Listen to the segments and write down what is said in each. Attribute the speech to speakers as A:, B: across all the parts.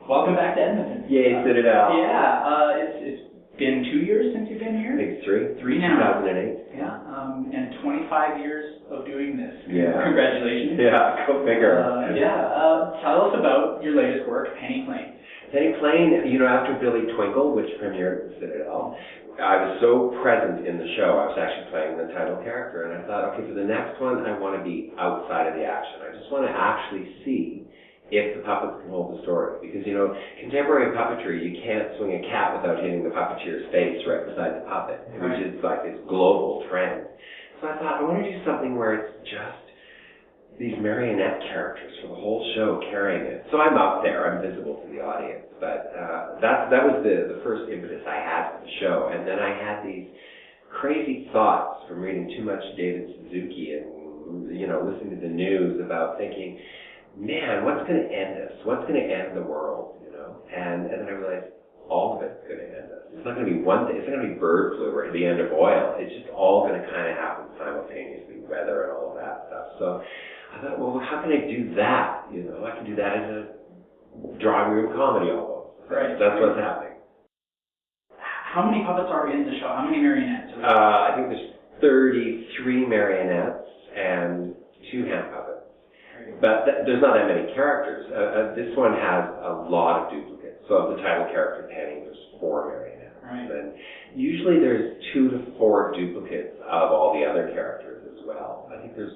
A: Welcome back to Edmonton.
B: Yay, Citadel.
A: It's been 2 years since you've been here?
B: I think it's three.
A: 3 now.
B: 2008.
A: Yeah, and 25 years of doing this.
B: Yeah.
A: Congratulations.
B: Yeah, go figure.
A: Tell us about your latest work, Penny Plain.
B: Penny Plain, after Billy Twinkle, which premiered at the Citadel, I was so present in the show, I was actually playing the title character, and I thought, okay, for the next one, I want to be outside of the action. I just want to actually see if the puppets can hold the story. Because, contemporary puppetry, you can't swing a cat without hitting the puppeteer's face right beside the puppet, which is like this global trend. So I thought, I want to do something where it's just these marionette characters for the whole show carrying it. So I'm up there, I'm visible to the audience. But that was the first impetus I had for the show. And then I had these crazy thoughts from reading too much David Suzuki and, listening to the news about thinking, man, what's going to end us? What's going to end the world, And then I realized all of it's going to end us. It's not going to be one thing. It's not going to be bird flu or the end of oil. It's just all going to kind of happen simultaneously, weather and all of that stuff. So I thought, well, how can I do that? I can do that in a drawing room comedy almost.
A: Right.
B: That's what's happening.
A: How many puppets are in the show? How many marionettes?
B: I think there's 33 marionettes and 2 hand puppets. But there's not that many characters. This one has a lot of duplicates. So of the title character, Penny, there's 4 marionettes.
A: Right.
B: And usually there's 2 to 4 duplicates of all the other characters as well. I think there's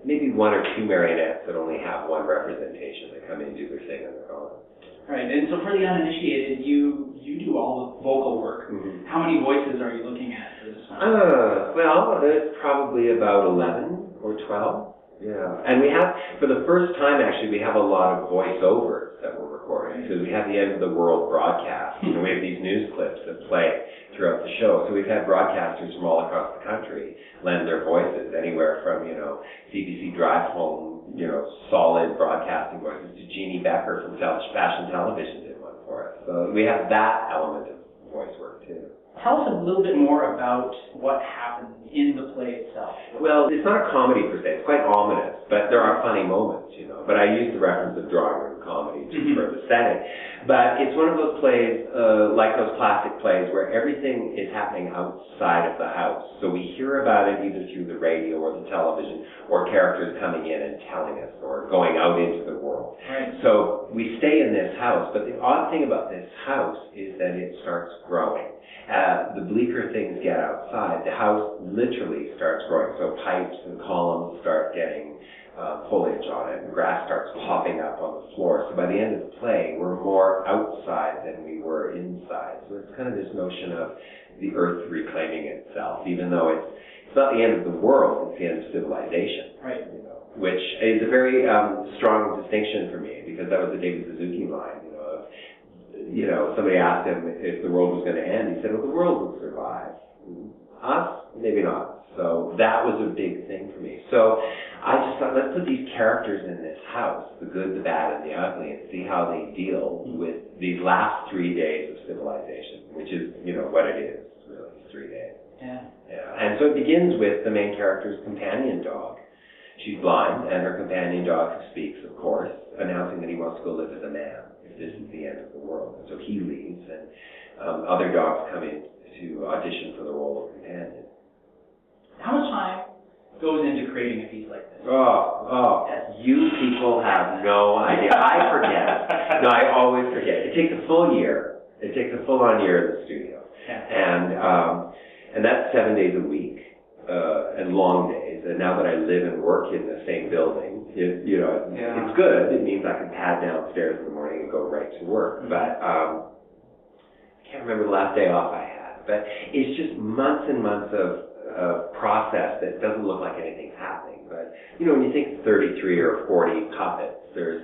B: maybe 1 or 2 marionettes that only have 1 representation. They come in, do their thing, and they're gone.
A: Right. And so for the uninitiated, you do all the vocal work.
B: Mm-hmm.
A: How many voices are you looking at for this one?
B: Well, it's probably about 11 or 12. Yeah, and we have, for the first time actually, we have a lot of voiceovers that we're recording, because we have the end of the world broadcast. We have these news clips that play throughout the show. So we've had broadcasters from all across the country lend their voices, anywhere from, CBC Drive Home, solid broadcasting voices, to Jeannie Becker from Fashion Television did one for us. So we have that element of voice work too.
A: Tell us a little bit more about what happened in the play itself.
B: Well, it's not a comedy per se. It's quite ominous, but there are funny moments, But I use the reference of drawing room comedy just for the setting. But it's one of those plays, like those classic plays, where everything is happening outside of the house. So we hear about it either through the radio or the television, or characters coming in and telling us, or going out into the world.
A: Right.
B: So we stay in this house, but the odd thing about this house is that it starts growing. The bleaker things get outside, the house literally starts growing. So pipes and columns start getting foliage on it, and grass starts popping up on the floor. So by the end of the play, we're more outside than we were inside. So it's kind of this notion of the earth reclaiming itself, even though it's not the end of the world, it's the end of civilization.
A: Right.
B: Which is a very strong distinction for me, because that was the David Suzuki line. Somebody asked him if the world was going to end. He said, well, the world would survive. Us? Maybe not. So that was a big thing for me. So I just thought, let's put these characters in this house, the good, the bad, and the ugly, and see how they deal with these last 3 days of civilization, which is, what it is, really, 3 days.
A: Yeah.
B: And so it begins with the main character's companion dog. She's blind, and her companion dog speaks, of course, announcing that he wants to go live as a man, if this is the end of the world. And so he leaves, and other dogs come in to audition for the role of companion.
A: How much time goes into creating a piece like this?
B: You people have no idea. I forget. No, I always forget. It takes a full year. It takes a full-on year in the studio.
A: Yeah.
B: And that's 7 days a week, and long days. And now that I live and work in the same building, it's good. It means I can pad downstairs in the morning and go right to work. But I can't remember the last day off I had. But it's just months and months of process that doesn't look like anything's happening. But, when you think 33 or 40 puppets, there's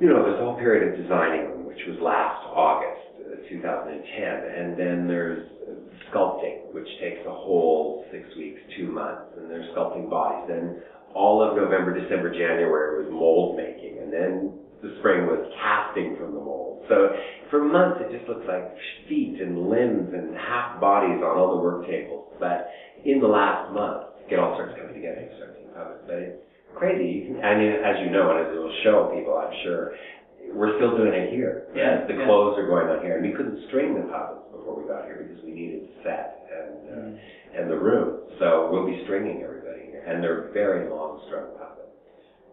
B: a whole period of designing them, which was last August 2010. And then there's sculpting, which takes a whole 6 weeks, 2 months. And there's sculpting bodies. Then all of November, December, January was mold making. And then the spring was casting from the mold. So for months it just looks like feet and limbs and half bodies on all the work tables. But in the last month, it all starts coming together. You start seeing puppets. But it's crazy. As you know, and as it will show people, I'm sure, we're still doing it here.
A: Yeah.
B: The clothes are going on here, and we couldn't string the puppets before we got here because we needed set and the room. So we'll be stringing everybody here, and they're very long strung puppets.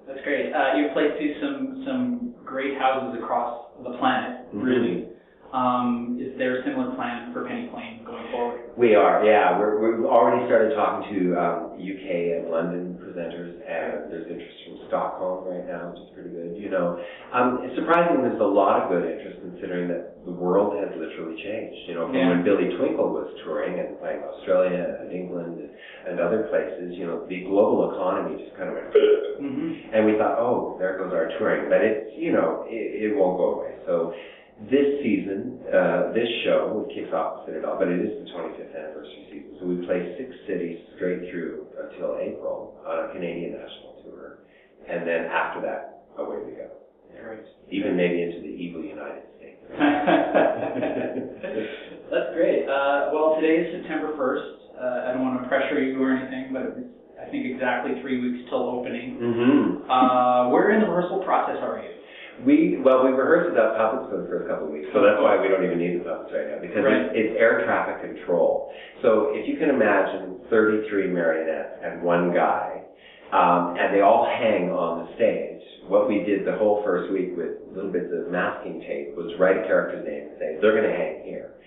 A: That's great. You've played through some great houses across the planet, really. Is there a similar plan for Penny Plain going forward?
B: We are, yeah. We've already started talking to UK and London presenters, and there's interest from Stockholm right now, which is pretty good. You know, it's surprising there's a lot of good interest considering that the world has literally changed. You know, from when Billy Twinkle was touring and playing Australia and England and other places, you know, the global economy just kind of went, and we thought, oh, there goes our touring. But it's, you know, it won't go away. So this season, this show, it kicks off the Citadel, but it is the 25th anniversary season. So we play 6 cities straight through until April on a Canadian national tour. And then after that, away we go.
A: Great.
B: Even maybe into the evil United States.
A: That's great. Well, today is September 1st. I don't want to pressure you or anything, but it's, I think, exactly 3 weeks till opening. Where in the rehearsal process are you?
B: We rehearsed without puppets for the first couple of weeks, so that's why we don't even need the puppets right now, because it's air traffic control. So if you can imagine 33 marionettes and one guy, and they all hang on the stage. What we did the whole first week with little bits of masking tape was write a character's name and say, they're going to hang here,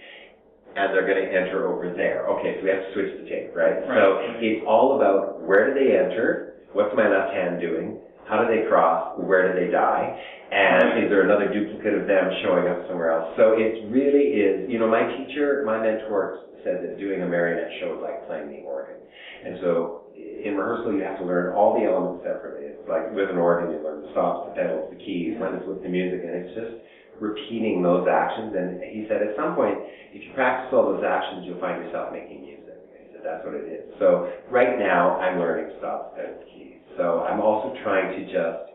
B: and they're going to enter over there. Okay, so we have to switch the tape, right? So it's all about where do they enter, what's my left hand doing, how do they cross, where do they die, and is there another duplicate of them showing up somewhere else? So it really is, you know, my mentor said that doing a marionette show is like playing the organ. And so in rehearsal you have to learn all the elements separately. It's like with an organ you learn the stops, the pedals, the keys, when it's with the music, and it's just repeating those actions. And he said at some point, if you practice all those actions, you'll find yourself making music. He said that's what it is. So right now I'm learning stops, pedals, keys. So I'm also trying to just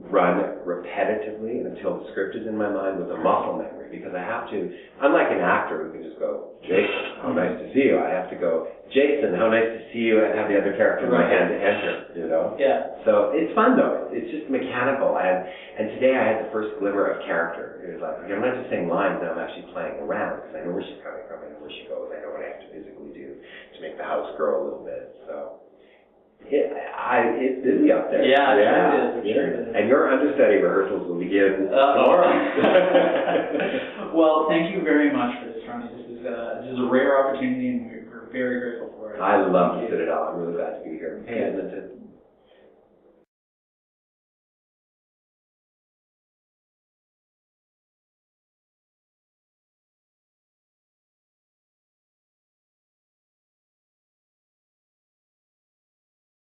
B: run repetitively until the script is in my mind with a muscle memory, because I have to, unlike an actor who can just go, Jason, how nice to see you, I have to go, Jason, how nice to see you, and have the other character in my hand to enter, you know?
A: Yeah.
B: So it's fun though, it's just mechanical, and today I had the first glimmer of character. It was like, okay, I'm not just saying lines, now I'm actually playing around, because I know where she's coming from, I know where she goes, I know what I have to physically do to make the house grow a little bit, so. It's busy up there.
A: Yeah, it is.
B: And your understudy rehearsals will begin tomorrow.
A: Well, thank you very much for this, Ronnie. This is a rare opportunity, and we're very grateful for it.
B: I love the Citadel. I'm really glad to be here. Hey, Edmonton.